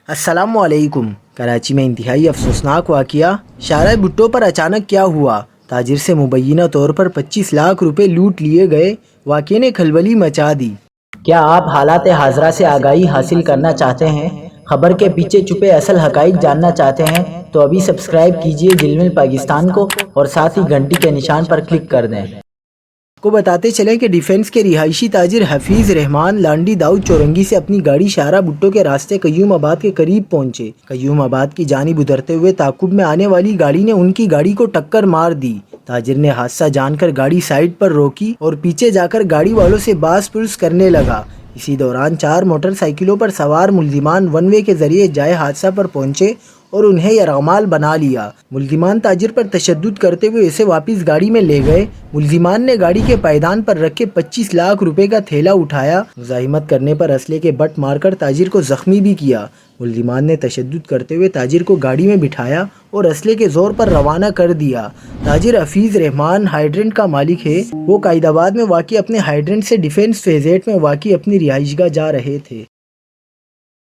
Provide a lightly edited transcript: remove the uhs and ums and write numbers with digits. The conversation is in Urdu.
السلام علیکم۔ کراچی میں انتہائی افسوسناک واقعہ، شارع بھٹو پر اچانک کیا ہوا؟ تاجر سے مبینہ طور پر 25 لاکھ روپے لوٹ لیے گئے۔ واقعے نے کھلبلی مچا دی۔ کیا آپ حالات حاضرہ سے آگاہی حاصل کرنا چاہتے ہیں؟ خبر کے پیچھے چھپے اصل حقائق جاننا چاہتے ہیں تو ابھی سبسکرائب کیجئے ظلم پاکستان کو اور ساتھ ہی گھنٹی کے نشان پر کلک کر دیں۔ کو بتاتے چلیں کہ ڈیفنس کے رہائشی تاجر حفیظ رحمان لانڈی داؤد چورنگی سے اپنی گاڑی شارع بھٹو کے راستے قیوم آباد کے قریب پہنچے۔ قیوم آباد کی جانب ادھرتے ہوئے تعاقب میں آنے والی گاڑی نے ان کی گاڑی کو ٹکر مار دی۔ تاجر نے حادثہ جان کر گاڑی سائیڈ پر روکی اور پیچھے جا کر گاڑی والوں سے باز پرس کرنے لگا۔ اسی دوران 4 موٹر سائیکلوں پر سوار ملزمان ون وے کے ذریعے جائے حادثہ پر پہنچے اور انہیں یرغمال بنا لیا۔ ملزمان تاجر پر تشدد کرتے ہوئے اسے واپس گاڑی میں لے گئے۔ ملزمان نے گاڑی کے پائیدان پر رکھ کے 25 لاکھ روپے کا تھیلا اٹھایا۔ مزاحمت کرنے پر اسلحے کے بٹ مار کر تاجر کو زخمی بھی کیا۔ ملزمان نے تشدد کرتے ہوئے تاجر کو گاڑی میں بٹھایا اور اسلحے کے زور پر روانہ کر دیا۔ تاجر حفیظ رحمان ہائیڈرنٹ کا مالک ہے۔ وہ قائد آباد میں واقع اپنے ہائیڈرنٹ سے ڈیفنس فیز 8 میں واقع اپنی رہائش گاہ جا رہے تھے۔